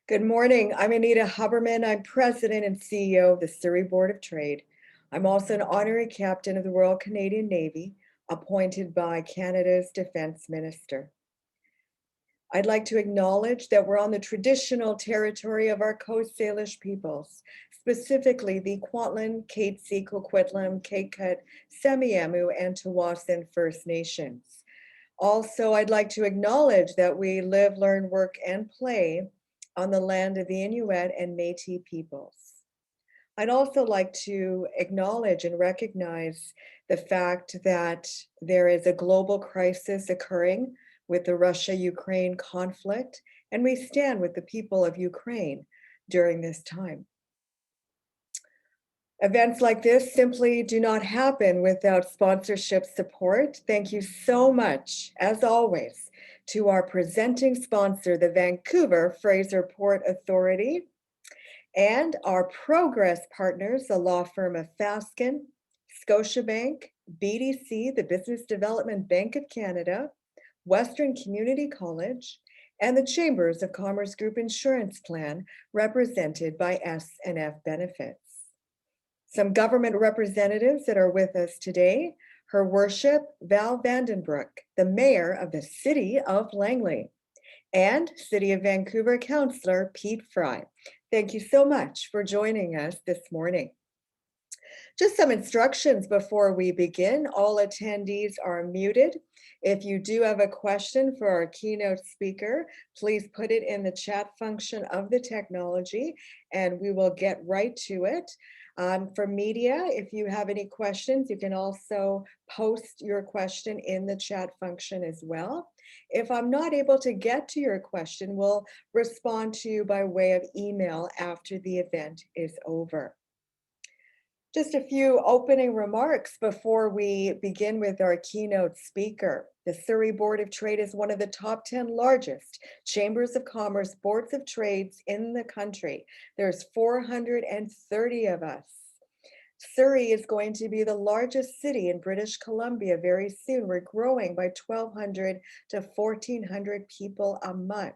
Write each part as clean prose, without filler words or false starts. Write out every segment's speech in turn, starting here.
Good morning. I'm Anita Huberman. I'm President and CEO of the Surrey Board of Trade. I'm also an honorary captain of the Royal Canadian Navy, appointed by Canada's Defence Minister. I'd like to acknowledge that we're on the traditional territory of our Coast Salish peoples, specifically the Kwantlen, Katzie, Coquitlam, Kaikut, Semiahmoo, and Tawasin First Nations. Also, I'd like to acknowledge that we live, learn, work, and play on the land of the Inuit and Métis peoples. I'd also like to acknowledge and recognize the fact that there is a global crisis occurring with the Russia-Ukraine conflict, and we stand with the people of Ukraine during this time. Events like this simply do not happen without sponsorship support. Thank you so much, as always, to our presenting sponsor, the Vancouver Fraser Port Authority, and our progress partners, the law firm of Fasken, Scotiabank, BDC, the Business Development Bank of Canada, Western Community College, and the Chambers of Commerce Group Insurance Plan, represented by S&F Benefits. Some government representatives that are with us today: Her Worship Val Vandenbroek, the Mayor of the City of Langley, and City of Vancouver Councillor Pete Fry. Thank you so much for joining us this morning. Just some instructions before we begin. All attendees are muted. If you do have a question for our keynote speaker, please put it in the chat function of the technology and we will get right to it. For media, if you have any questions, you can also post your question in the chat function as well. If I'm not able to get to your question, we'll respond to you by way of email after the event is over. Just a few opening remarks before we begin with our keynote speaker. The Surrey Board of Trade is one of the top 10 largest chambers of commerce boards of trades in the country. There's 430 of us. Surrey is going to be the largest city in British Columbia very soon. We're growing by 1,200 to 1,400 people a month.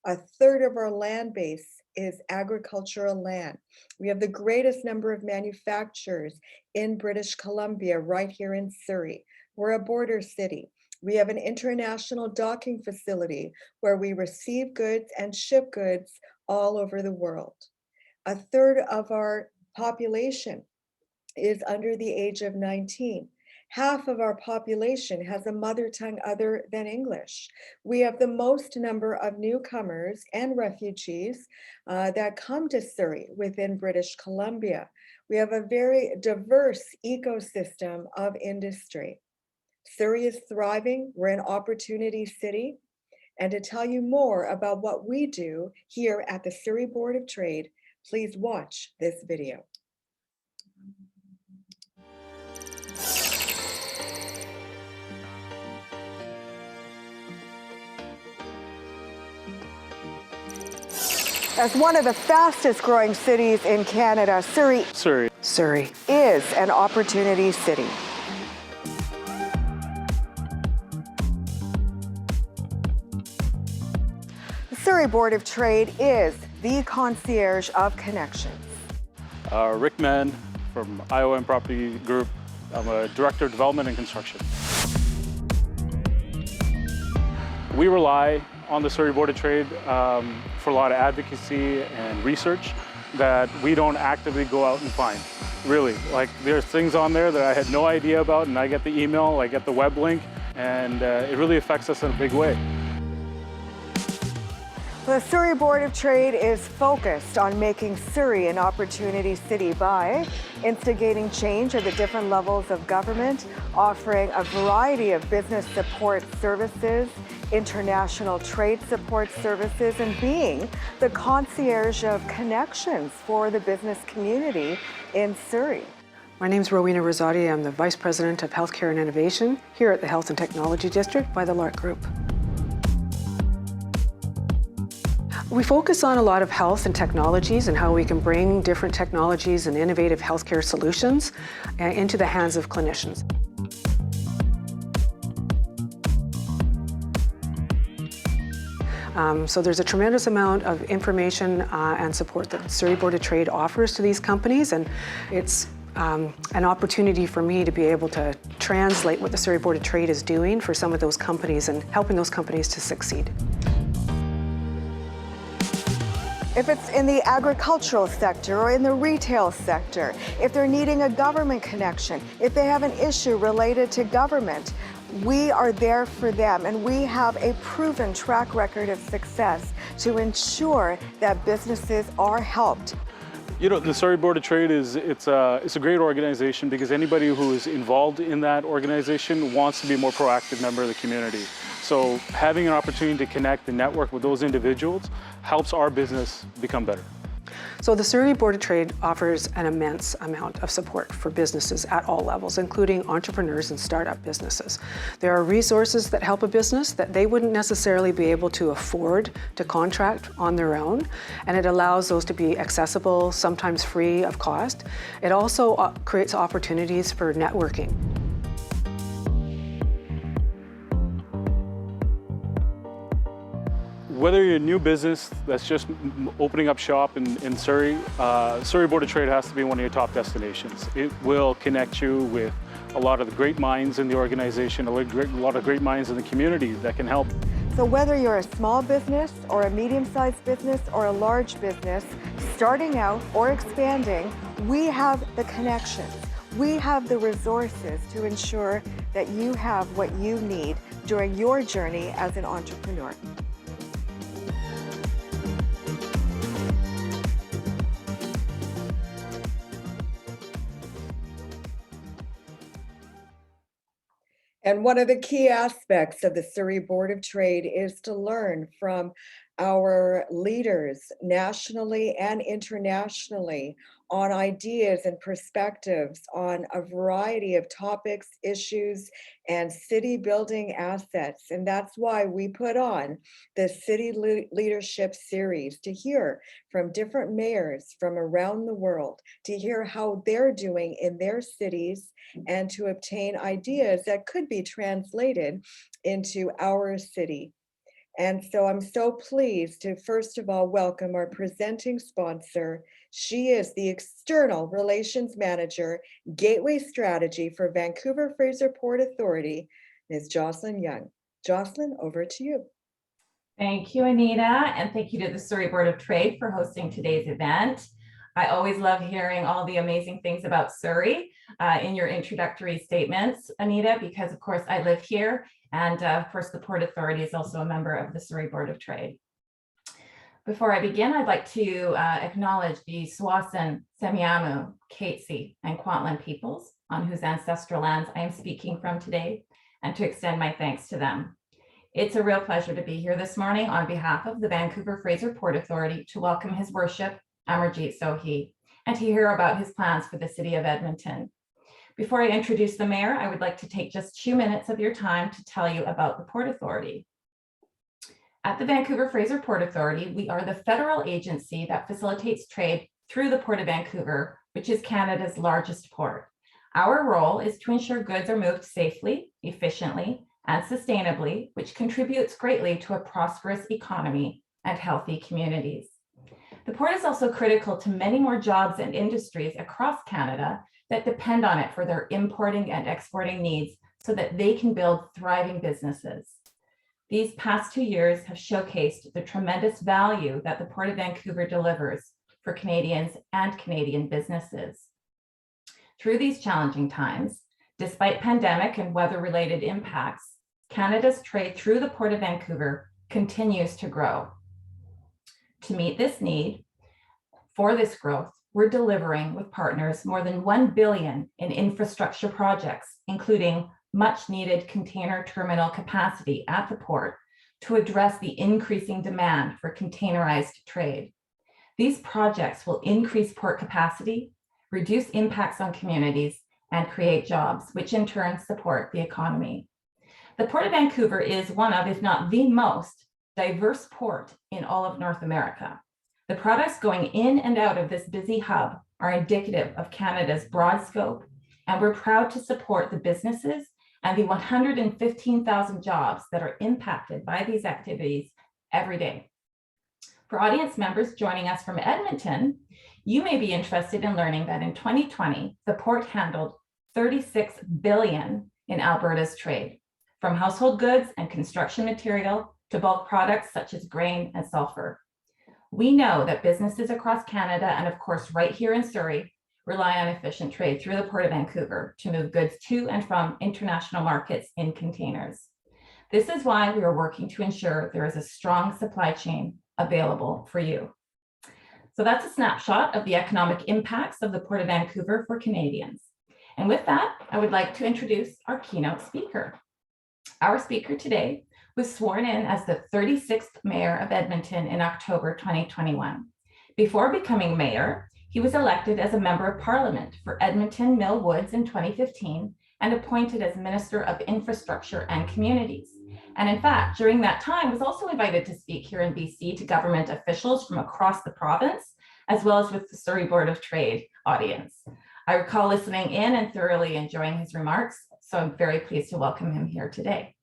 A third of our land base is agricultural land. We have the greatest number of manufacturers in British Columbia right here in Surrey. We're a border city. We have an international docking facility where we receive goods and ship goods all over the world. A third of our population is under the age of 19. Half of our population has a mother tongue other than English. We have the most number of newcomers and refugees that come to Surrey within British Columbia. We have a very diverse ecosystem of industry. Surrey is thriving. We're an opportunity city. And to tell you more about what we do here at the Surrey Board of Trade, please watch this video. As one of the fastest growing cities in Canada, Surrey is an opportunity city. The Surrey Board of Trade is the concierge of connections. Rick Mann from IOM Property Group. I'm a Director of Development and Construction. We rely on the Surrey Board of Trade for a lot of advocacy and research that we don't actively go out and find. Really, like there's things on there that I had no idea about, and I get the email, I get the web link, and it really affects us in a big way. The Surrey Board of Trade is focused on making Surrey an opportunity city by instigating change at the different levels of government, offering a variety of business support services, international trade support services, and being the concierge of connections for the business community in Surrey. My name is Rowena Rosati. I'm the Vice President of Healthcare and Innovation here at the Health and Technology District by the Lark Group. We focus on a lot of health and technologies and how we can bring different technologies and innovative healthcare solutions into the hands of clinicians. So there's a tremendous amount of information and support that the Surrey Board of Trade offers to these companies, and it's an opportunity for me to be able to translate what the Surrey Board of Trade is doing for some of those companies and helping those companies to succeed. If it's in the agricultural sector or in the retail sector, if they're needing a government connection, if they have an issue related to government, we are there for them, and we have a proven track record of success to ensure that businesses are helped. You know, the Surrey Board of Trade it's a great organization because anybody who is involved in that organization wants to be a more proactive member of the community. So having an opportunity to connect and network with those individuals helps our business become better. So the Surrey Board of Trade offers an immense amount of support for businesses at all levels, including entrepreneurs and startup businesses. There are resources that help a business that they wouldn't necessarily be able to afford to contract on their own, and it allows those to be accessible, sometimes free of cost. It also creates opportunities for networking. Whether you're a new business that's just opening up shop in Surrey, Surrey Board of Trade has to be one of your top destinations. It will connect you with a lot of the great minds in the organization, a lot of great minds in the community that can help. So whether you're a small business or a medium-sized business or a large business, starting out or expanding, we have the connections. We have the resources to ensure that you have what you need during your journey as an entrepreneur. And one of the key aspects of the Surrey Board of Trade is to learn from our leaders nationally and internationally on ideas and perspectives on a variety of topics, issues, and city building assets. And that's why we put on the City Leadership Series, to hear from different mayors from around the world, to hear how they're doing in their cities, and to obtain ideas that could be translated into our city. And so I'm so pleased to first of all welcome our presenting sponsor. She is the External Relations Manager, Gateway Strategy for Vancouver Fraser Port Authority, Ms. Jocelyn Young. Jocelyn, over to you. Thank you, Anita, and thank you to the Surrey Board of Trade for hosting today's event. I always love hearing all the amazing things about Surrey in your introductory statements, Anita, because of course I live here, and of course the Port Authority is also a member of the Surrey Board of Trade. Before I begin, I'd like to acknowledge the Tsawwassen, Semiahmoo, Katzie, and Kwantlen peoples on whose ancestral lands I am speaking from today, and to extend my thanks to them. It's a real pleasure to be here this morning on behalf of the Vancouver Fraser Port Authority to welcome His Worship Amarjeet Sohi and to hear about his plans for the city of Edmonton. Before I introduce the mayor, I would like to take just 2 minutes of your time to tell you about the Port Authority. At the Vancouver Fraser Port Authority, we are the federal agency that facilitates trade through the Port of Vancouver, which is Canada's largest port. Our role is to ensure goods are moved safely, efficiently, and sustainably, which contributes greatly to a prosperous economy and healthy communities. The port is also critical to many more jobs and industries across Canada that depend on it for their importing and exporting needs so that they can build thriving businesses. These past 2 years have showcased the tremendous value that the Port of Vancouver delivers for Canadians and Canadian businesses. Through these challenging times, despite pandemic and weather-related impacts, Canada's trade through the Port of Vancouver continues to grow. To meet this need, for this growth, we're delivering with partners more than $1 billion in infrastructure projects, including much needed container terminal capacity at the port to address the increasing demand for containerized trade. These projects will increase port capacity, reduce impacts on communities, and create jobs, which in turn support the economy. The Port of Vancouver is one of, if not the most, diverse port in all of North America. The products going in and out of this busy hub are indicative of Canada's broad scope, and we're proud to support the businesses and the 115,000 jobs that are impacted by these activities every day. For audience members joining us from Edmonton, you may be interested in learning that in 2020, the port handled 36 billion in Alberta's trade, from household goods and construction material to bulk products such as grain and sulfur. We know that businesses across Canada, and of course right here in Surrey, rely on efficient trade through the Port of Vancouver to move goods to and from international markets in containers. This is why we are working to ensure there is a strong supply chain available for you. So that's a snapshot of the economic impacts of the Port of Vancouver for Canadians. And with that, I would like to introduce our keynote speaker. Our speaker today was sworn in as the 36th Mayor of Edmonton in October 2021. Before becoming mayor, he was elected as a Member of Parliament for Edmonton Mill Woods in 2015 and appointed as Minister of Infrastructure and Communities. And in fact, during that time was also invited to speak here in BC to government officials from across the province, as well as with the Surrey Board of Trade audience. I recall listening in and thoroughly enjoying his remarks, so I'm very pleased to welcome him here today.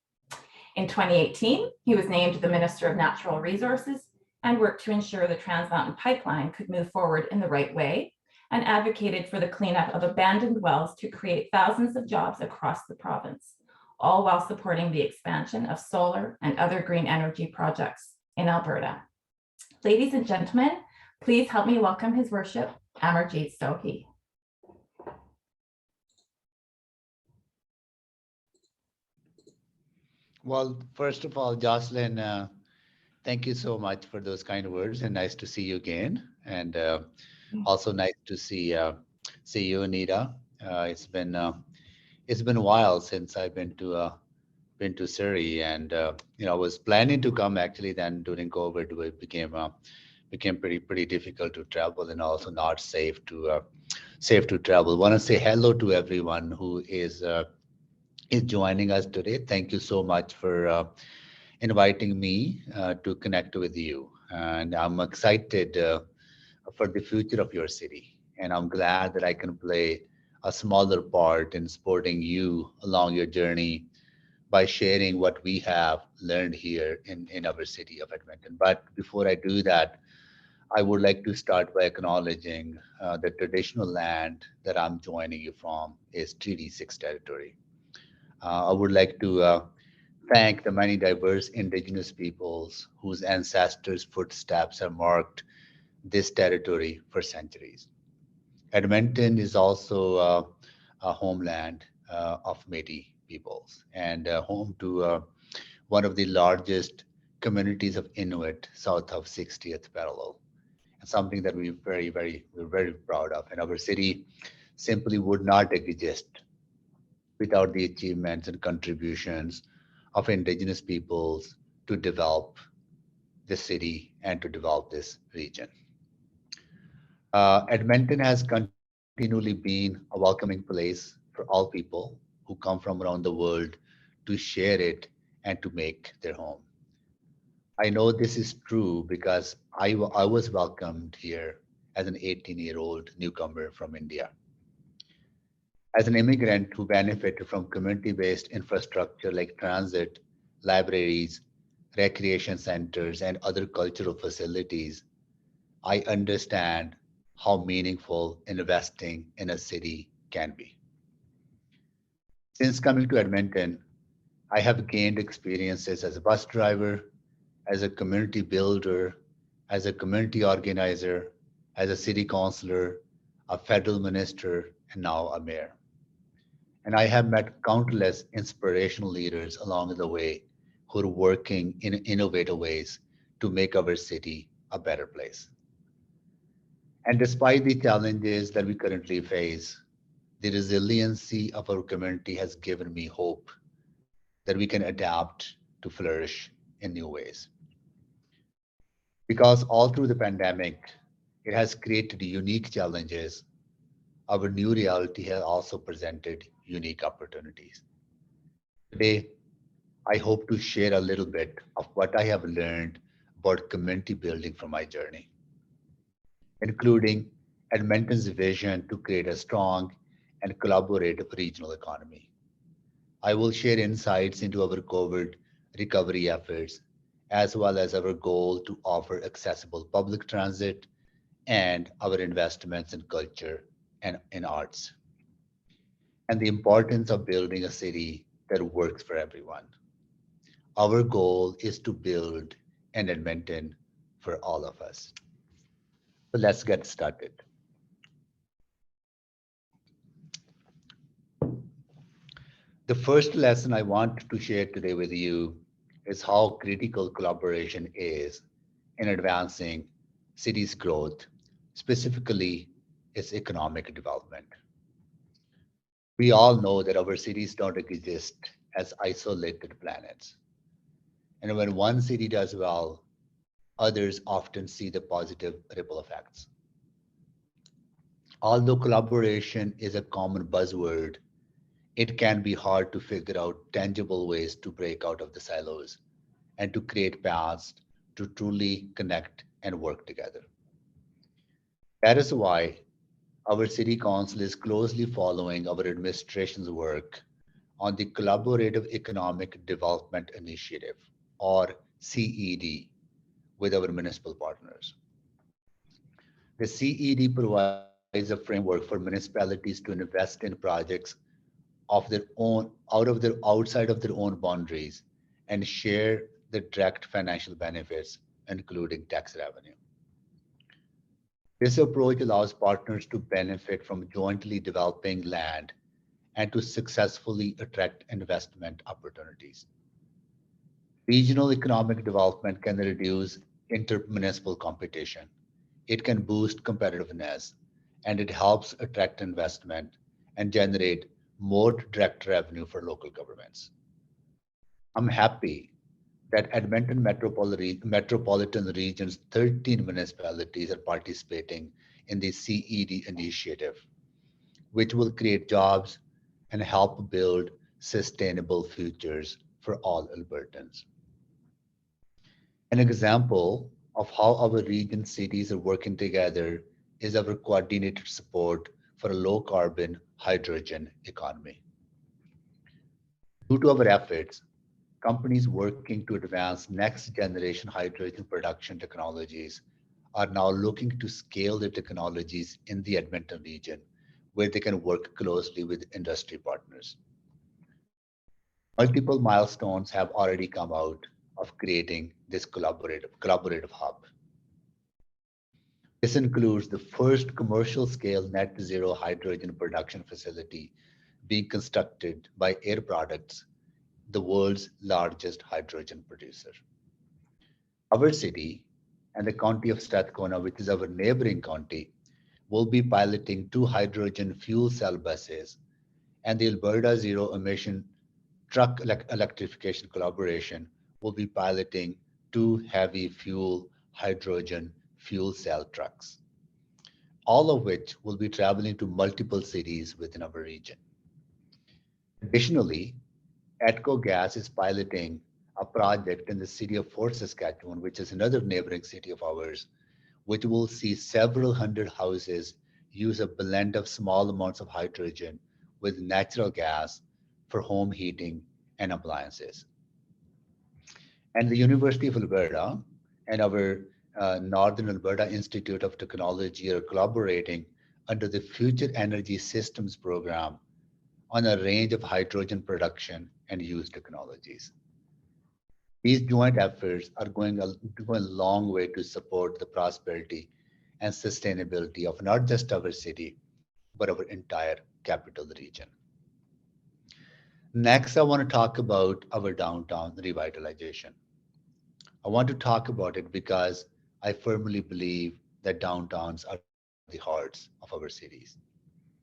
In 2018, he was named the Minister of Natural Resources and worked to ensure the Trans Mountain Pipeline could move forward in the right way, and advocated for the cleanup of abandoned wells to create thousands of jobs across the province, all while supporting the expansion of solar and other green energy projects in Alberta. Ladies and gentlemen, please help me welcome His Worship, Amarjeet Sohi. Well, first of all, Jocelyn, thank you so much for those kind words, and nice to see you again. And also nice to see you, Anita. It's been a while since I've been to Surrey, and I was planning to come actually. Then during COVID, it became pretty difficult to travel, and also not safe to travel. Want to say hello to everyone who is joining us today. Thank you so much for inviting me to connect with you. And I'm excited for the future of your city. And I'm glad that I can play a smaller part in supporting you along your journey by sharing what we have learned here in our city of Edmonton. But before I do that, I would like to start by acknowledging the traditional land that I'm joining you from is Treaty 6 territory. I would like to thank the many diverse Indigenous peoples whose ancestors' footsteps have marked this territory for centuries. Edmonton is also a homeland of Métis peoples and home to one of the largest communities of Inuit south of 60th parallel. And something that we're very proud of. And our city simply would not exist without the achievements and contributions of Indigenous peoples to develop this city and to develop this region. Edmonton has continually been a welcoming place for all people who come from around the world to share it and to make their home. I know this is true because I was welcomed here as an 18-year-old newcomer from India. As an immigrant who benefited from community-based infrastructure like transit, libraries, recreation centers, and other cultural facilities, I understand how meaningful investing in a city can be. Since coming to Edmonton, I have gained experiences as a bus driver, as a community builder, as a community organizer, as a city councillor, a federal minister, and now a mayor. And I have met countless inspirational leaders along the way who are working in innovative ways to make our city a better place. And despite the challenges that we currently face, the resiliency of our community has given me hope that we can adapt to flourish in new ways. Because all through the pandemic, it has created unique challenges. Our new reality has also presented unique opportunities. Today, I hope to share a little bit of what I have learned about community building from my journey, including Edmonton's vision to create a strong and collaborative regional economy. I will share insights into our COVID recovery efforts as well as our goal to offer accessible public transit and our investments in culture and in arts, and the importance of building a city that works for everyone. Our goal is to build an Edmonton for all of us. So let's get started. The first lesson I want to share today with you is how critical collaboration is in advancing cities' growth, specifically its economic development. We all know that our cities don't exist as isolated planets. And when one city does well, others often see the positive ripple effects. Although collaboration is a common buzzword, it can be hard to figure out tangible ways to break out of the silos and to create paths to truly connect and work together. That is why our City Council is closely following our administration's work on the Collaborative Economic Development Initiative, or CED, with our municipal partners. The CED provides a framework for municipalities to invest in projects of their own, outside of their own boundaries, and share the direct financial benefits, including tax revenue. This approach allows partners to benefit from jointly developing land and to successfully attract investment opportunities. Regional economic development can reduce intermunicipal competition. It can boost competitiveness, and it helps attract investment and generate more direct revenue for local governments. I'm happy that Edmonton metropolitan region's 13 municipalities are participating in the CED initiative, which will create jobs and help build sustainable futures for all Albertans. An example of how our region cities are working together is our coordinated support for a low carbon hydrogen economy. Due to our efforts, companies working to advance next generation hydrogen production technologies are now looking to scale their technologies in the Edmonton region, where they can work closely with industry partners. Multiple milestones have already come out of creating this collaborative hub. This includes the first commercial scale net zero hydrogen production facility being constructed by Air Products, the world's largest hydrogen producer. Our city and the county of Strathcona, which is our neighboring county, will be piloting 2 hydrogen fuel cell buses, and the Alberta Zero Emission Truck Electrification Collaboration will be piloting 2 heavy fuel hydrogen fuel cell trucks, all of which will be traveling to multiple cities within our region. Additionally, ATCO Gas is piloting a project in the city of Fort Saskatchewan, which is another neighboring city of ours, which will see several hundred houses use a blend of small amounts of hydrogen with natural gas for home heating and appliances. And the University of Alberta and our Northern Alberta Institute of Technology are collaborating under the Future Energy Systems program on a range of hydrogen production and use technologies. These joint efforts are going a long way to support the prosperity and sustainability of not just our city, but our entire capital region. Next, I want to talk about our downtown revitalization. I want to talk about it because I firmly believe that downtowns are the hearts of our cities.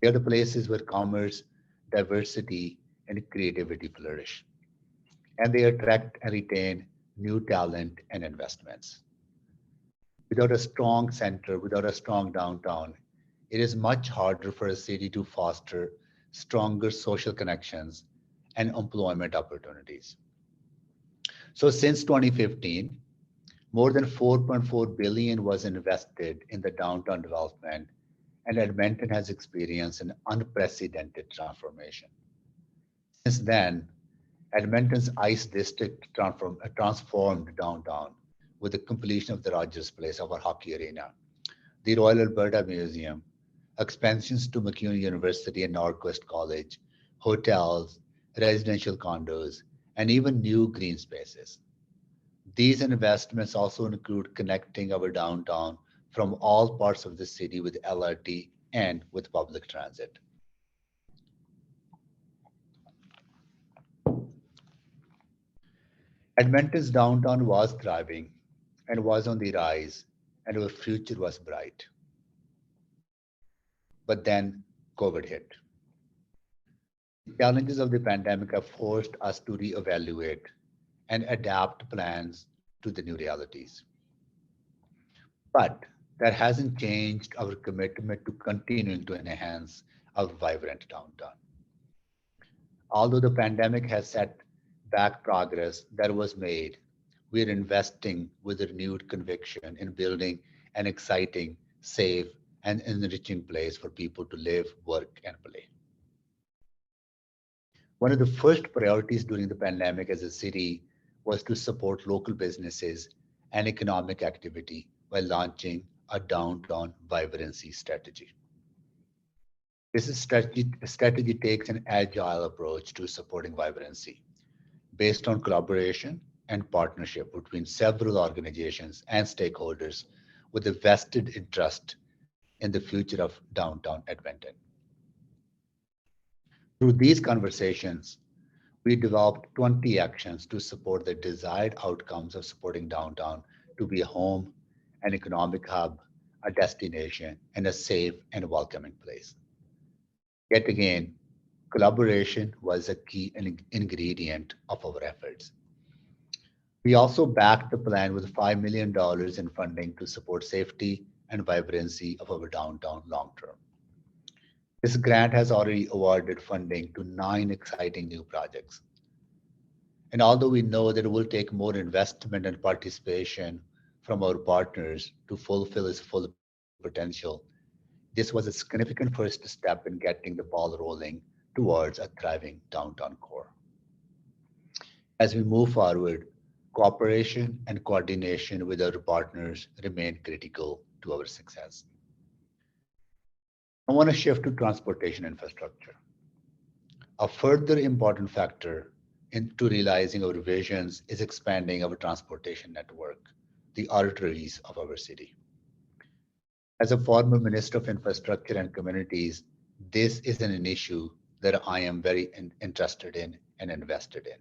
They are the places where commerce, diversity, and creativity flourish, and they attract and retain new talent and investments. Without a strong center, without a strong downtown, it is much harder for a city to foster stronger social connections and employment opportunities. So since 2015, more than 4.4 billion was invested in the downtown development, and Edmonton has experienced an unprecedented transformation. Since then, Edmonton's Ice District transformed downtown with the completion of the Rogers Place, our hockey arena, the Royal Alberta Museum, expansions to McCune University and Northwest College, hotels, residential condos, and even new green spaces. These investments also include connecting our downtown from all parts of the city with LRT and with public transit. Edmonton's downtown was thriving and was on the rise, and our future was bright. But then COVID hit. The challenges of the pandemic have forced us to reevaluate and adapt plans to the new realities. But that hasn't changed our commitment to continuing to enhance our vibrant downtown. Although the pandemic has set back progress that was made, we're investing with renewed conviction in building an exciting, safe, and enriching place for people to live, work, and play. One of the first priorities during the pandemic as a city was to support local businesses and economic activity by launching a downtown vibrancy strategy. Strategy takes an agile approach to supporting vibrancy based on collaboration and partnership between several organizations and stakeholders with a vested interest in the future of downtown Edmonton. Through these conversations, we developed 20 actions to support the desired outcomes of supporting downtown to be a home, an economic hub, a destination, and a safe and welcoming place. Yet again, collaboration was a key ingredient of our efforts. We also backed the plan with $5 million in funding to support safety and vibrancy of our downtown long term. This grant has already awarded funding to 9 exciting new projects. And although we know that it will take more investment and participation from our partners to fulfill its full potential, this was a significant first step in getting the ball rolling towards a thriving downtown core. As we move forward, cooperation and coordination with our partners remain critical to our success. I want to shift to transportation infrastructure. A further important factor into realizing our visions is expanding our transportation network, the arteries of our city. As a former Minister of Infrastructure and Communities, this is an issue that I am very interested in and invested in.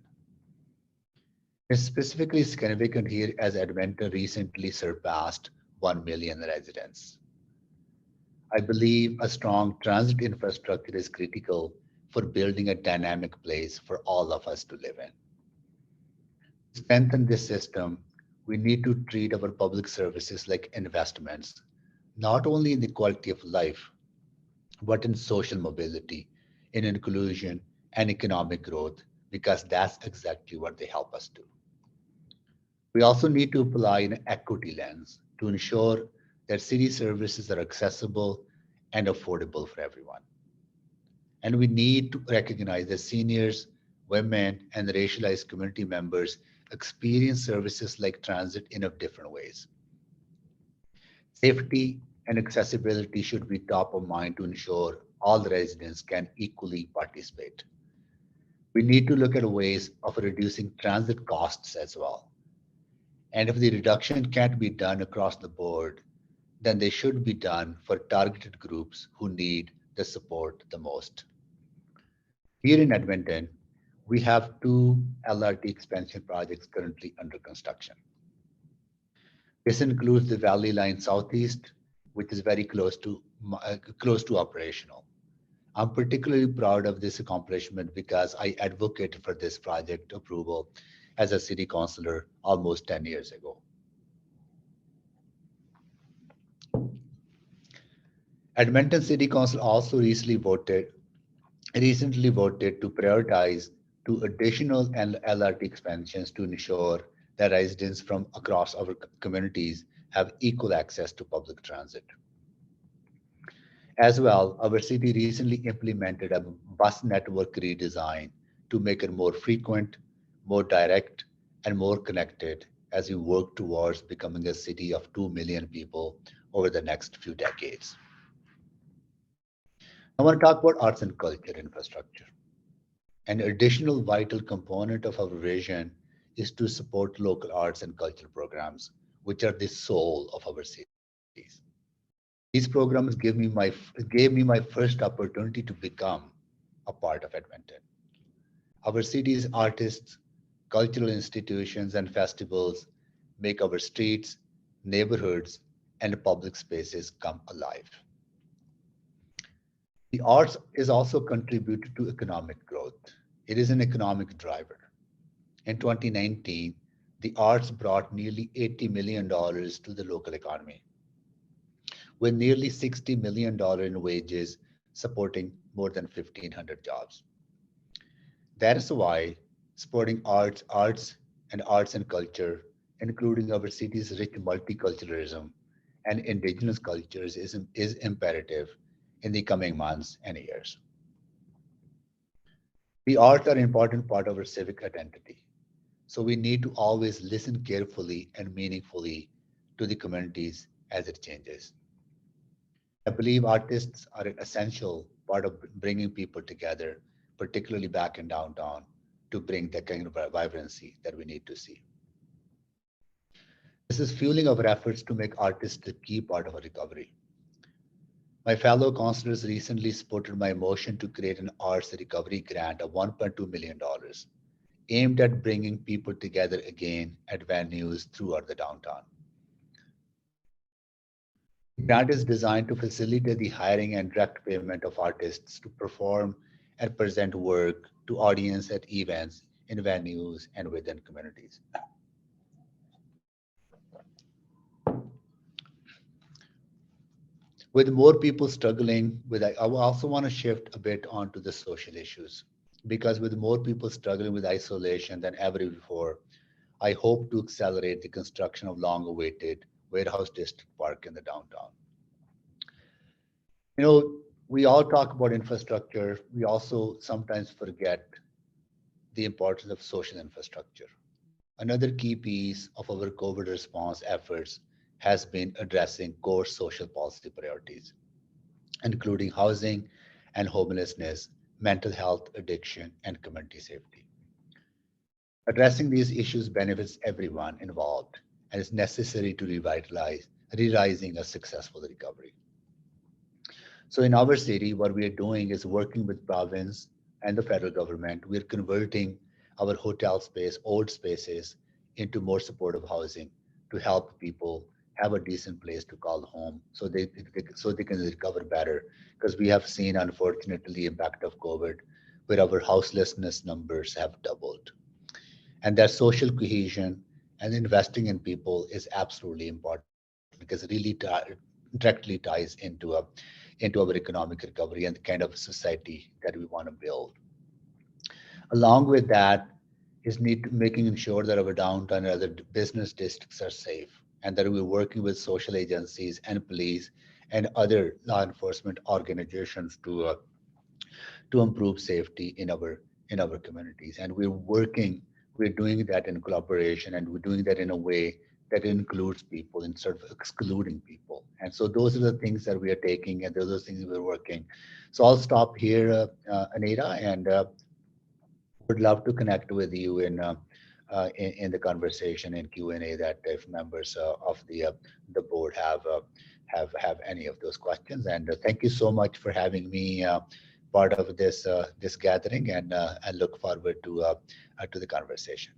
It's specifically significant here as Edmonton recently surpassed 1 million residents. I believe a strong transit infrastructure is critical for building a dynamic place for all of us to live in. To strengthen this system, we need to treat our public services like investments, not only in the quality of life, but in social mobility, in inclusion and economic growth, because that's exactly what they help us do. We also need to apply an equity lens to ensure that city services are accessible and affordable for everyone. And we need to recognize that seniors, women, and racialized community members experience services like transit in different ways. Safety and accessibility should be top of mind to ensure all residents can equally participate. We need to look at ways of reducing transit costs as well. And if the reduction can't be done across the board, then they should be done for targeted groups who need the support the most. Here in Edmonton, we have 2 LRT expansion projects currently under construction. This includes the Valley Line Southeast, which is very close to operational. I'm particularly proud of this accomplishment because I advocated for this project approval as a city councillor almost 10 years ago. Edmonton City Council also recently voted to prioritize 2 additional LRT expansions to ensure that residents from across our communities have equal access to public transit. As well, our city recently implemented a bus network redesign to make it more frequent, more direct, and more connected as we work towards becoming a city of 2 million people over the next few decades. I want to talk about arts and culture infrastructure. An additional vital component of our vision is to support local arts and cultural programs, which are the soul of our cities. These programs gave me my first opportunity to become a part of Edmonton. Our city's artists, cultural institutions, and festivals make our streets, neighborhoods, and public spaces come alive. The arts is also contributed to economic growth. It is an economic driver. In 2019, the arts brought nearly $80 million to the local economy, with nearly $60 million in wages supporting more than 1,500 jobs. That is why supporting arts and culture, including our city's rich multiculturalism and indigenous cultures, is imperative in the coming months and years. The arts are an important part of our civic identity, so we need to always listen carefully and meaningfully to the communities as it changes. I believe artists are an essential part of bringing people together, particularly back in downtown, to bring the kind of vibrancy that we need to see. This is fueling our efforts to make artists a key part of our recovery. My fellow councillors recently supported my motion to create an arts recovery grant of $1.2 million, aimed at bringing people together again at venues throughout the downtown. The grant is designed to facilitate the hiring and direct payment of artists to perform and present work to audience at events in venues and within communities. With more people struggling with, I also want to shift a bit onto the social issues, because with more people struggling with isolation than ever before, I hope to accelerate the construction of long-awaited Warehouse District Park in the downtown. You know, we all talk about infrastructure. We also sometimes forget the importance of social infrastructure. Another key piece of our COVID response efforts has been addressing core social policy priorities, including housing and homelessness, mental health, addiction, and community safety. Addressing these issues benefits everyone involved and is necessary to realizing a successful recovery. So in our city, what we are doing is working with province and the federal government. We're converting our hotel space, old spaces, into more supportive housing to help people have a decent place to call home so they can recover better. Because we have seen, unfortunately, the impact of COVID, where our houselessness numbers have doubled. And that social cohesion and investing in people is absolutely important, because it really directly ties into our economic recovery and the kind of society that we want to build. Along with that is making sure that our downtown and other business districts are safe, and that we're working with social agencies and police and other law enforcement organizations to improve safety in our communities. And we're doing that in collaboration, and we're doing that in a way that includes people instead of excluding people. And so those are the things that we are taking, and those are the things we're working. So I'll stop here, Anita, and would love to connect with you in the conversation in Q&A, that if members of the board have any of those questions. And thank you so much for having me part of this gathering, and I look forward to the conversation.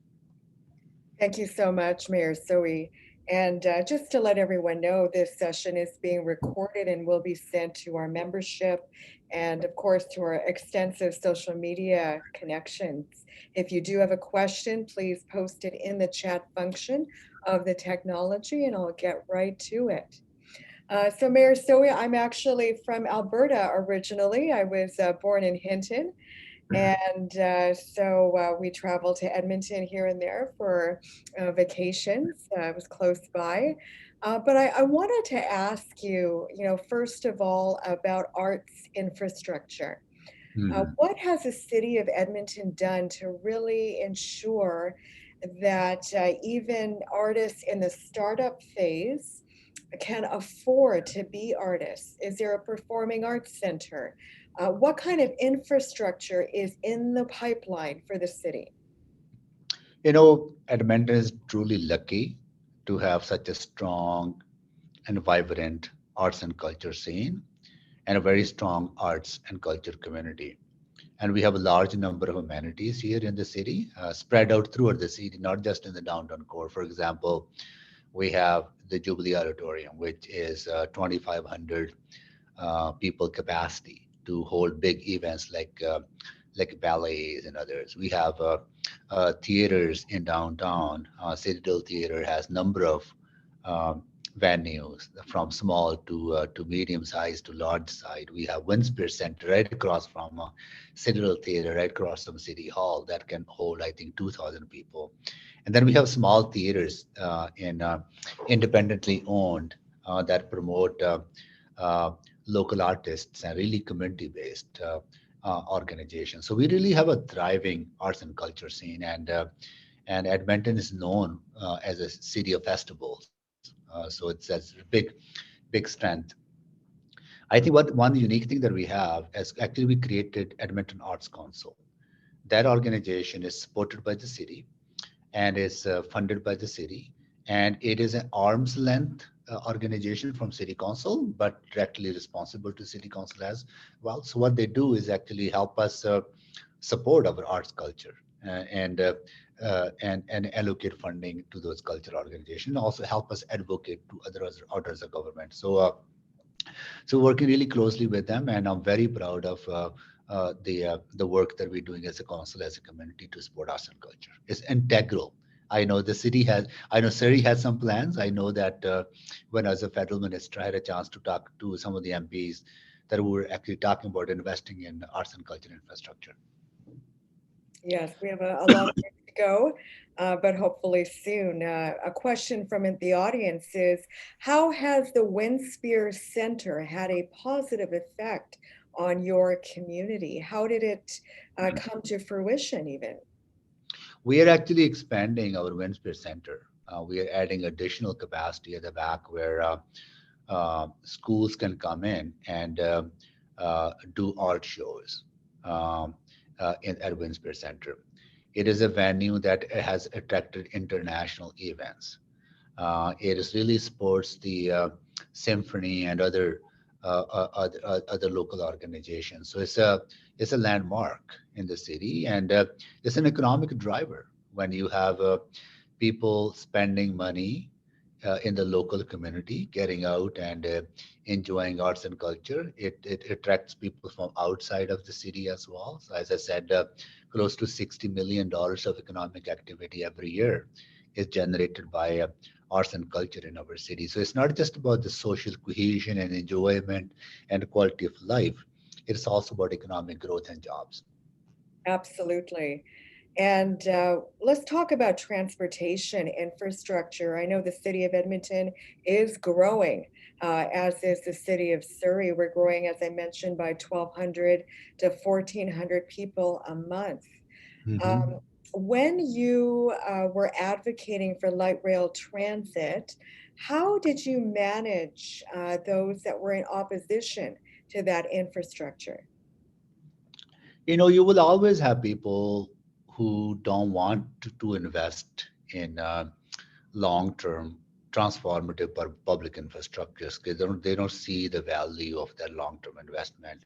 Thank you so much, Mayor Sohi. And just to let everyone know, this session is being recorded and will be sent to our membership and, of course, to our extensive social media connections. If you do have a question, please post it in the chat function of the technology, and I'll get right to it. So Mayor Sohi, I'm actually from Alberta originally. I was born in Hinton. And so we travel to Edmonton here and there for vacations. It was close by. But I wanted to ask you, first of all, about arts infrastructure. Mhm. What has the city of Edmonton done to really ensure that even artists in the startup phase can afford to be artists? Is there a performing arts center? What kind of infrastructure is in the pipeline for the city? Edmonton is truly lucky to have such a strong and vibrant arts and culture scene and a very strong arts and culture community. And we have a large number of amenities here in the city, spread out throughout the city, not just in the downtown core. For example, we have the Jubilee Auditorium, which is 2,500 people capacity to hold big events like ballets and others. We have theaters in downtown. Citadel Theater has number of um, venues from small to medium size to large size. We have Windspear Center right across from Citadel Theater, right across from City Hall that can hold, I think, 2,000 people. And then we have small theaters in independently owned that promote uh, local artists and really community-based organizations. So we really have a thriving arts and culture scene, and Edmonton is known as a city of festivals. So it's a big strength. I think what one unique thing that we have is actually we created Edmonton Arts Council. That organization is supported by the city and is funded by the city. And it is an arm's length organization from City Council, but directly responsible to City Council as well. So what they do is actually help us support our arts culture and allocate funding to those cultural organizations. Also help us advocate to other orders of government. So working really closely with them, and I'm very proud of the work that we're doing as a council, as a community to support arts and culture. It's integral. I know the city has. I know Surrey has some plans. I know that when I was a federal minister, I had a chance to talk to some of the MPs that were actually talking about investing in arts and culture infrastructure. Yes, we have a long way to go, but hopefully soon. A question from the audience is, how has the Windspear Center had a positive effect on your community? How did it come to fruition even? We are actually expanding our Windspear Center. We are adding additional capacity at the back where schools can come in and do art shows at Windspear Center. It is a venue that has attracted international events. It is really supports the symphony and other local organizations. So it's a landmark in the city, and it's an economic driver when you have people spending money in the local community, getting out and enjoying arts and culture. It attracts people from outside of the city as well. So as I said, close to $60 million of economic activity every year is generated by arts and culture in our city. So it's not just about the social cohesion and enjoyment and quality of life. It's also about economic growth and jobs. Absolutely. And let's talk about transportation infrastructure. I know the city of Edmonton is growing, as is the city of Surrey. We're growing, as I mentioned, by 1,200 to 1,400 people a month. Mhm. Um, when you were advocating for light rail transit, how did you manage those that were in opposition to that infrastructure? You will always have people who don't want to invest in long-term transformative public infrastructures because they don't see the value of that long-term investment.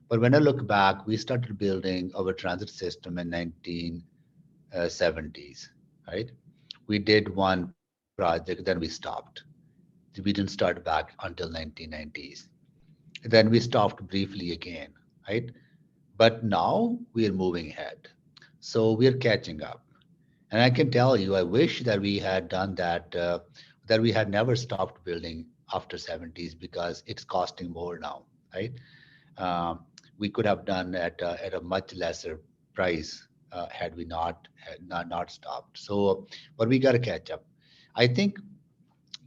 But when I look back, we started building our transit system in 1970s, right? We did one project, then we stopped. We didn't start back until 1990s. Then we stopped briefly again, right? But now we are moving ahead. So we are catching up. And I can tell you, I wish that we had done that, that we had never stopped building after 70s because it's costing more now, right? We could have done at a much lesser price had we not stopped. So, but we got to catch up. I think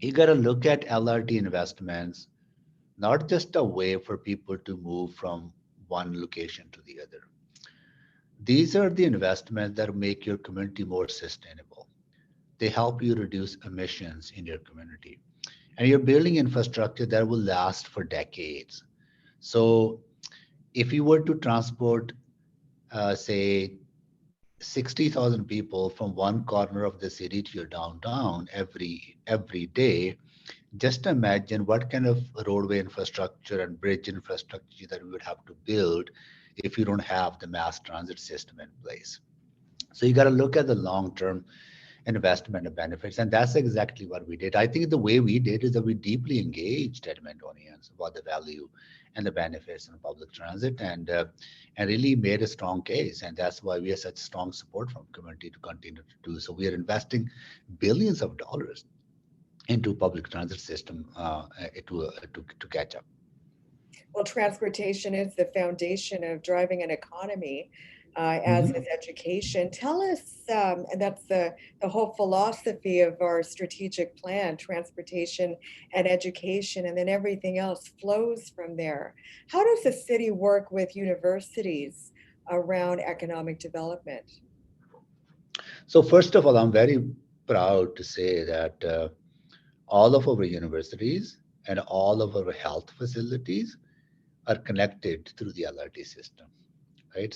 you got to look at LRT investments not just a way for people to move from one location to the other. These are the investments that make your community more sustainable. They help you reduce emissions in your community. And you're building infrastructure that will last for decades. So if you were to transport, say, 60,000 people from one corner of the city to your downtown every day, just imagine what kind of roadway infrastructure and bridge infrastructure that we would have to build if you don't have the mass transit system in place. So you got to look at the long-term investment and benefits, and that's exactly what we did. I think the way we did is that we deeply engaged Edmontonians about the value and the benefits in public transit, and really made a strong case, and that's why we have such strong support from community to continue to do so. We are investing billions of dollars into public transit system to catch up. Well, transportation is the foundation of driving an economy, as Mhm. is education. Tell us, and that's the whole philosophy of our strategic plan, transportation and education, and then everything else flows from there. How does the city work with universities around economic development? So first of all, I'm very proud to say that all of our universities and all of our health facilities are connected through the LRT system, right?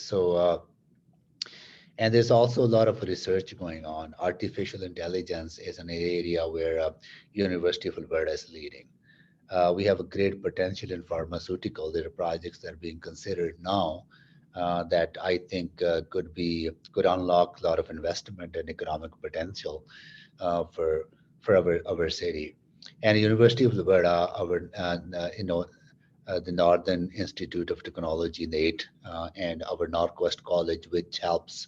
And there's also a lot of research going on. Artificial intelligence is an area where University of Alberta is leading. We have a great potential in pharmaceutical. There are projects that are being considered now that I think could unlock a lot of investment and economic potential for our city. And University of Alberta, the Northern Institute of Technology, NAIT, and our Northwest College, which helps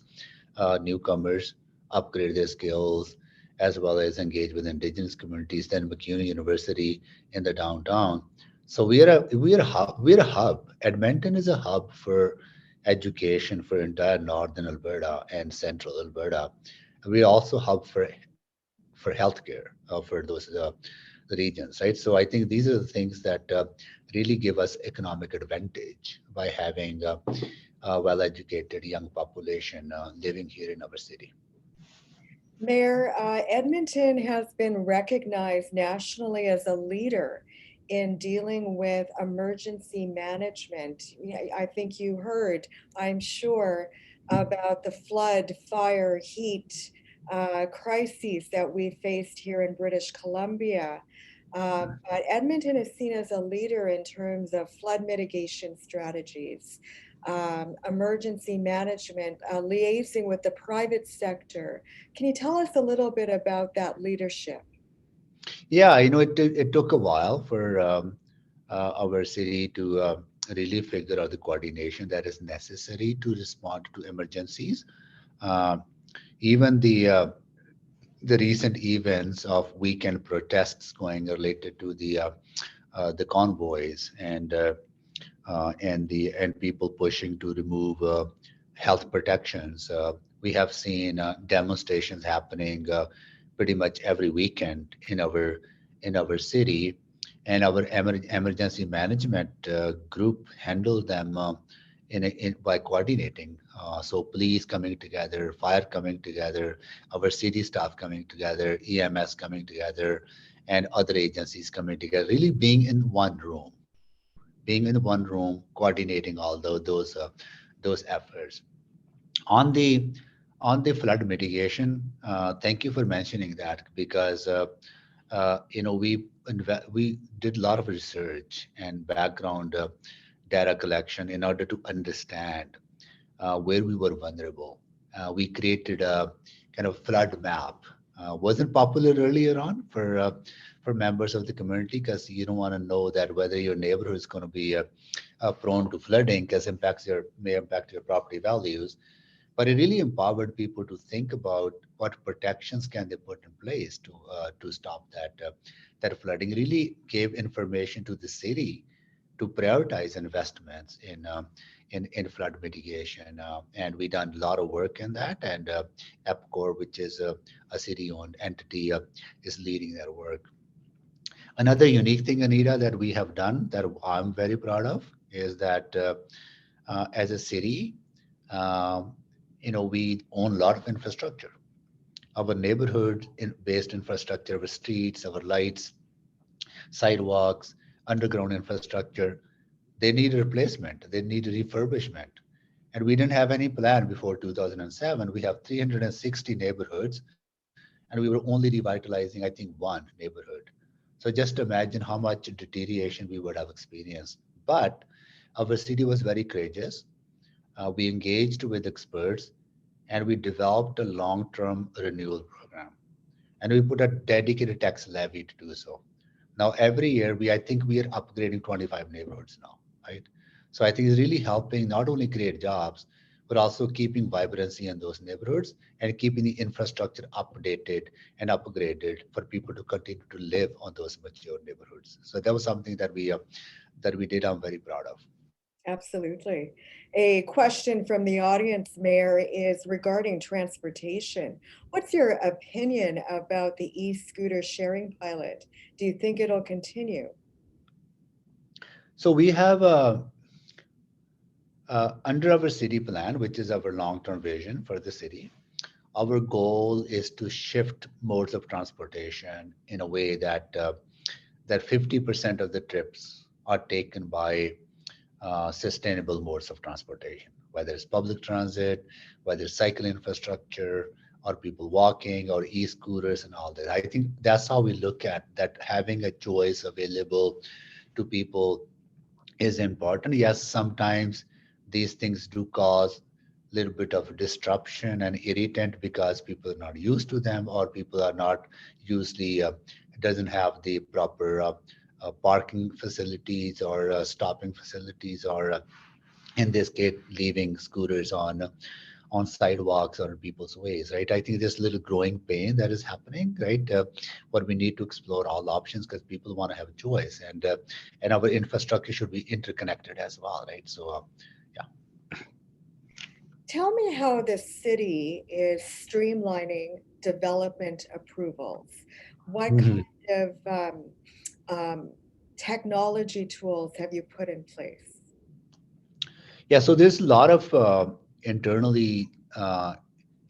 newcomers upgrade their skills as well as engage with Indigenous communities. Then McCune University in the downtown. So we're a hub. Edmonton is a hub for education for entire Northern Alberta and Central Alberta. We also hub for healthcare for those the regions, right? So I think these are the things that really give us economic advantage by having a well-educated young population living here in our city. Mayor, Edmonton has been recognized nationally as a leader in dealing with emergency management. Yeah, I think you heard, I'm sure, about the flood, fire, heat crises that we faced here in British Columbia. But Edmonton is seen as a leader in terms of flood mitigation strategies, emergency management, liaising with the private sector. Can you tell us a little bit about that leadership? Yeah, it took a while for our city to really figure out the coordination that is necessary to respond to emergencies. Uh, Even the recent events of weekend protests going related to the convoys and people pushing to remove health protections. We have seen demonstrations happening pretty much every weekend in our city, and our emergency management group handled them by coordinating. So police coming together, fire coming together, our city staff coming together, EMS coming together, and other agencies coming together, really being in one room, coordinating all those efforts. On the flood mitigation, thank you for mentioning that because we did a lot of research and background data collection in order to understand where we were vulnerable. We created a kind of flood map. Wasn't popular earlier on for members of the community because you don't want to know that whether your neighborhood is going to be prone to flooding because may impact your property values. But it really empowered people to think about what protections can they put in place to stop that flooding. It really gave information to the city to prioritize investments in flood mitigation, and we done a lot of work in that. And EPCOR, which is a city-owned entity, is leading that work. Another unique thing, Anita, that we have done that I'm very proud of is that as a city, we own a lot of infrastructure. Our neighborhood-based infrastructure, our streets, our lights, sidewalks, underground infrastructure, they need replacement. They need refurbishment. And we didn't have any plan before 2007. We have 360 neighborhoods, and we were only revitalizing, I think, one neighborhood. So just imagine how much deterioration we would have experienced. But our city was very courageous. We engaged with experts, and we developed a long-term renewal program. And we put a dedicated tax levy to do so. Now, every year, I think we are upgrading 25 neighborhoods now, right? So I think it's really helping not only create jobs, but also keeping vibrancy in those neighborhoods and keeping the infrastructure updated and upgraded for people to continue to live on those mature neighborhoods. So that was something that we did. I'm very proud of. Absolutely. A question from the audience, Mayor, is regarding transportation. What's your opinion about the e-scooter sharing pilot? Do you think it'll continue? So we have under our city plan, which is our long-term vision for the city, our goal is to shift modes of transportation in a way that 50% of the trips are taken by sustainable modes of transportation, whether it's public transit, whether it's cycle infrastructure, or people walking, or e-scooters and all that. I think that's how we look at that, having a choice available to people is important. Yes, sometimes these things do cause a little bit of disruption and irritant because people are not used to them, or people are not usually doesn't have the proper parking facilities or stopping facilities, or in this case, leaving scooters on sidewalks or in people's ways, right? I think there's a little growing pain that is happening, right? But we need to explore all options because people want to have a choice, and our infrastructure should be interconnected as well, right? So, yeah. Tell me how the city is streamlining development approvals. What Mhm. kind of technology tools have you put in place? Yeah, so there's a lot of internally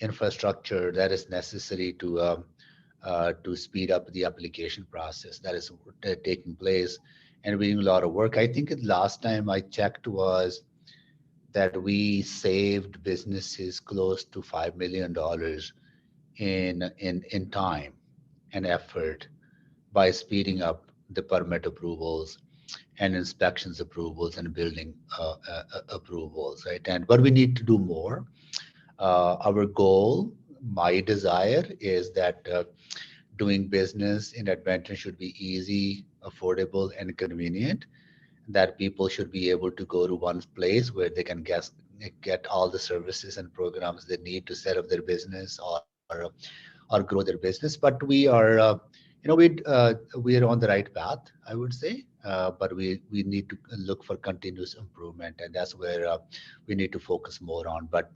infrastructure that is necessary to speed up the application process that is taking place, and we're doing a lot of work. I think the last time I checked was that we saved businesses close to $5 million in time and effort by speeding up the permit approvals and inspections approvals and building approvals, right? And but we need to do more. Our goal, my desire, is that doing business in Edmonton should be easy, affordable, and convenient. That people should be able to go to one place where they can get all the services and programs they need to set up their business or grow their business. But we are on the right path, I would say. But we need to look for continuous improvement, and that's where we need to focus more on. But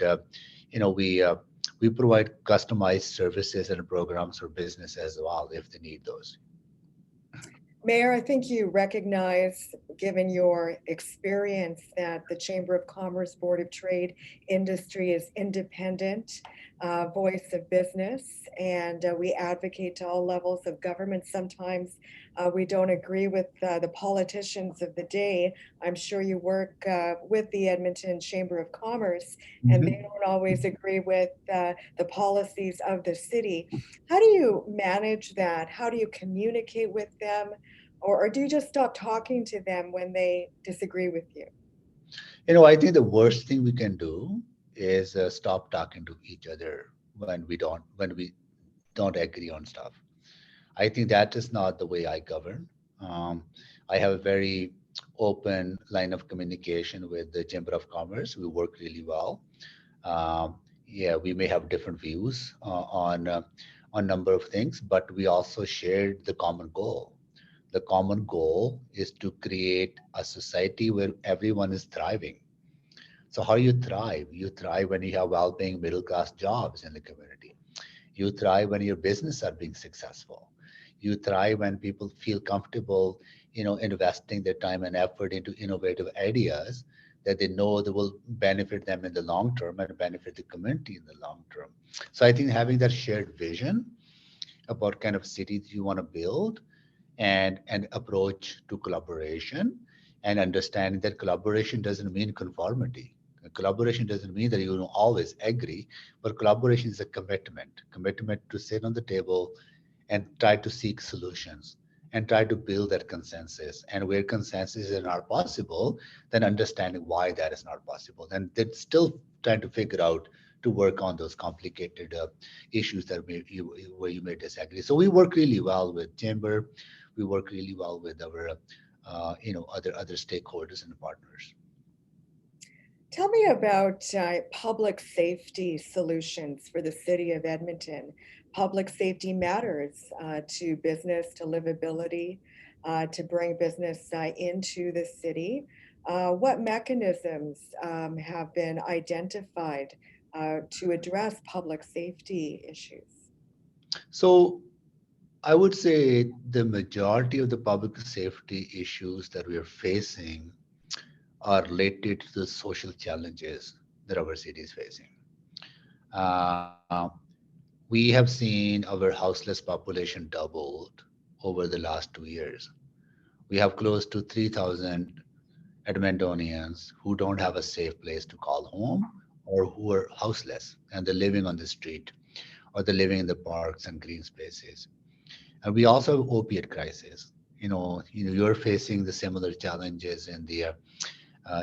you know, we provide customized services and programs for business as well if they need those. Mayor, I think you recognize, given your experience, that the Chamber of Commerce Board of Trade industry is independent voice of business, and we advocate to all levels of government. Sometimes we don't agree with the politicians of the day. I'm sure you work with the Edmonton Chamber of Commerce, and they don't always agree with the policies of the city. How do you manage that? How do you communicate with them? Or do you just stop talking to them when they disagree with you? I think the worst thing we can do is stop talking to each other when we don't agree on stuff. I think that is not the way I govern. Um, I have a very open line of communication with the Chamber of Commerce. We work really well. Yeah, we may have different views on a number of things, but we also shared the common goal. The common goal is to create a society where everyone is thriving. So how you thrive? You thrive when you have well-paying middle-class jobs in the community. You thrive when your business are being successful. You thrive when people feel comfortable investing their time and effort into innovative ideas that they know that will benefit them in the long term and benefit the community in the long term. So I think having that shared vision about kind of cities you want to build and an approach to collaboration and understanding that collaboration doesn't mean conformity. Collaboration doesn't mean that you will always agree, but collaboration is a commitment to sit on the table and try to seek solutions and try to build that consensus. And where consensus is not possible, then understanding why that is not possible. And then still trying to figure out to work on those complicated issues that where you may disagree. So we work really well with Chamber. We work really well with our other stakeholders and partners. Tell me about public safety solutions for the city of Edmonton. Public safety matters to business, to livability, to bring business into the city. What mechanisms have been identified to address public safety issues? So I would say the majority of the public safety issues that we are facing are related to the social challenges that our city is facing. Uh, we have seen our houseless population doubled over the last 2 years. We have close to 3,000 Edmontonians who don't have a safe place to call home or who are houseless and they're living on the street or they're living in the parks and green spaces. And we also have opiate crisis. You're facing the similar challenges in the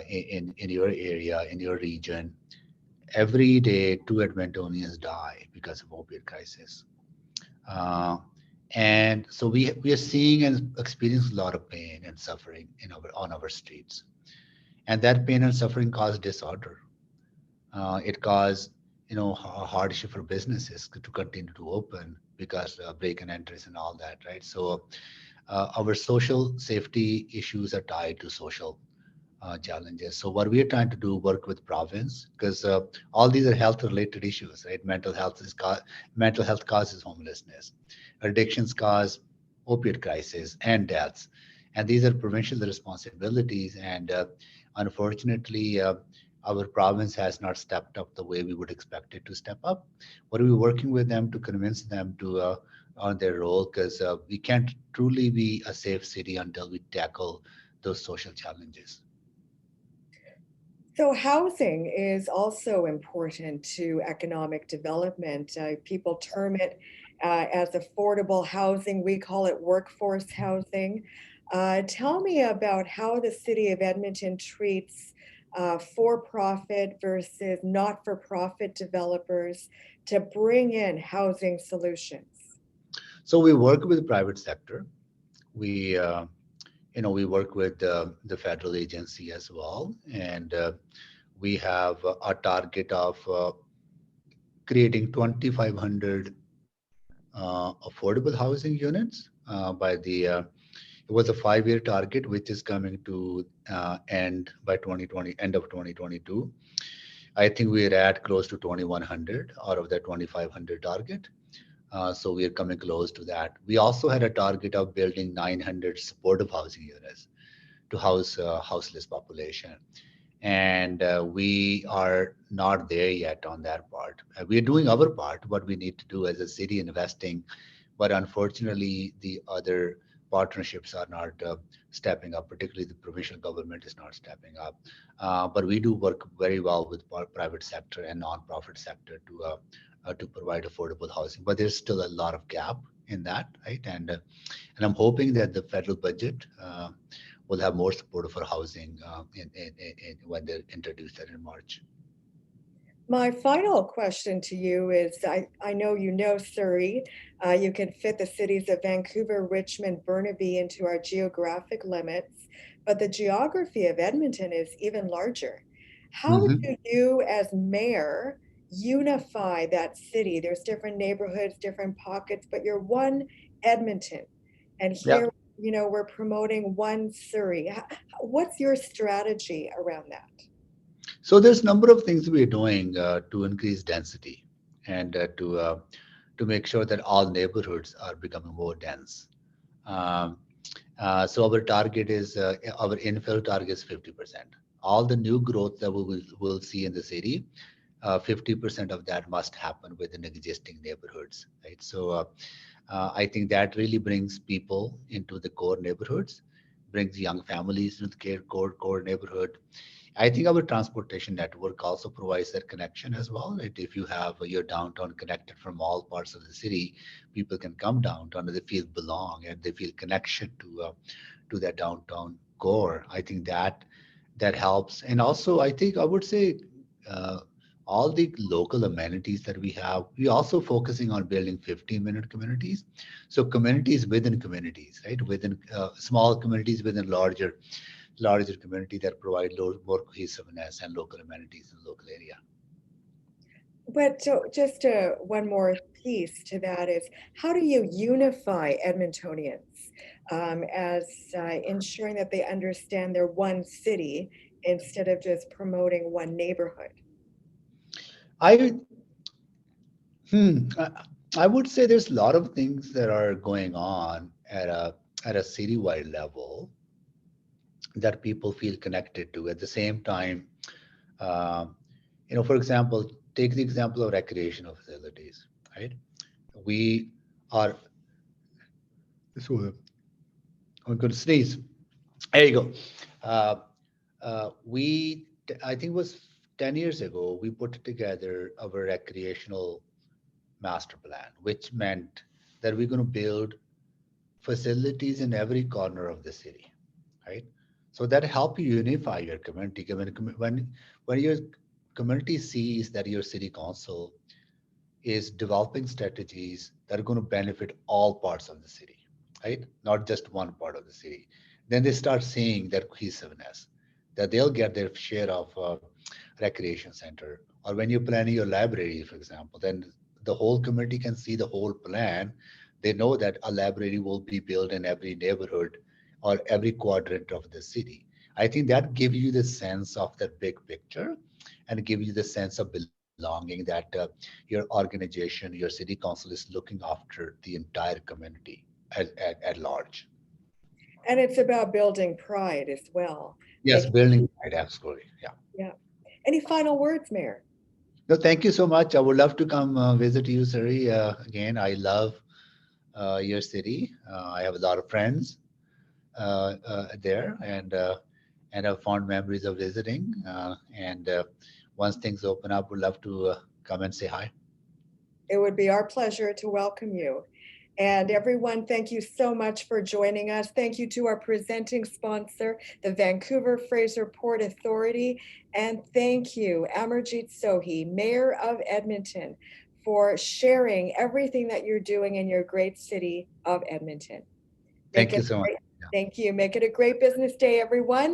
in your area, in your region. Every day, 2 Edmontonians die because of opiate crisis. Uh, and so we are seeing and experiencing a lot of pain and suffering on our streets. And that pain and suffering cause disorder. It caused a hardship for businesses to continue to open because break and enters and all that, right? So our social safety issues are tied to social challenges. So what we are trying to do, work with province, because all these are health related issues, right? Mental health causes homelessness, addictions cause opiate crisis and deaths, and these are provincial responsibilities. And unfortunately, our province has not stepped up the way we would expect it to step up. What are we working with them to convince them to on their role? Because we can't truly be a safe city until we tackle those social challenges. So housing is also important to economic development. People term it as affordable housing. We call it workforce housing. Tell me about how the city of Edmonton treats for-profit versus not-for-profit developers to bring in housing solutions. So we work with the private sector. We we work with the federal agency as well, and we have a target of creating 2,500 affordable housing units by the. It was a 5-year target, which is coming to end by 2020, end of 2022. I think we're at close to 2,100 out of that 2,500 target. So we are coming close to that. We also had a target of building 900 supportive housing units to house houseless population. And we are not there yet on that part. We are doing our part, what we need to do as a city investing, but unfortunately the other partnerships are not stepping up, particularly the provincial government is not stepping up. But we do work very well with private sector and non-profit sector to provide affordable housing. But there's still a lot of gap in that, right? And I'm hoping that the federal budget will have more support for housing when they're introduced that in March. My final question to you is, I know you know Surrey. You can fit the cities of Vancouver, Richmond, Burnaby into our geographic limits, but the geography of Edmonton is even larger. How Mm-hmm. do you, as mayor, unify that city? There's different neighborhoods, different pockets, but you're one Edmonton. And Yeah. here, we're promoting one Surrey. What's your strategy around that? So there's a number of things we're doing to increase density and to make sure that all neighborhoods are becoming more dense. Um, So our target is, our infill target is 50%. All the new growth that will see in the city, 50% of that must happen within existing neighborhoods, right? So I think that really brings people into the core neighborhoods, brings young families into the core neighborhood. I think our transportation network also provides that connection as well. Right? If you have your downtown connected from all parts of the city, people can come downtown and they feel belong and they feel connection to that downtown core. I think that helps. And also, I think I would say uh, all the local amenities that we have, we also focusing on building 15-minute communities. So communities within communities, right? Within small communities within larger community that provide more cohesiveness and local amenities in the local area. But just one more piece to that is, how do you unify Edmontonians as ensuring that they understand they're one city instead of just promoting one neighborhood? I hmm, I would say there's a lot of things that are going on at a citywide level that people feel connected to. At the same time, um, for example, take the example of recreational facilities, right? We are. So I'm going to sneeze. There you go. Uh, I think it was 10 years ago, we put together our recreational master plan, which meant that we're going to build facilities in every corner of the city, right? So that help you unify your community. When your community sees that your city council is developing strategies that are going to benefit all parts of the city, right? Not just one part of the city. Then they start seeing that cohesiveness, that they'll get their share of recreation center. Or when you're planning your library, for example, then the whole community can see the whole plan. They know that a library will be built in every neighborhood or every quadrant of the city. I think that gives you the sense of that big picture and give you the sense of belonging that your organization, your city council is looking after the entire community at large. And it's about building pride as well. Yes, Making, building right, absolutely. Yeah. yeah. Any final words, Mayor? No, thank you so much. I would love to come visit you, Surrey. Again, I love your city. I have a lot of friends there, and have fond memories of visiting. And once things open up, would love to come and say hi. It would be our pleasure to welcome you. And everyone, thank you so much for joining us. Thank you to our presenting sponsor, the Vancouver Fraser Port Authority. And thank you, Amarjeet Sohi, Mayor of Edmonton, for sharing everything that you're doing in your great city of Edmonton. Thank you so much. Thank you. Make it a great business day, everyone.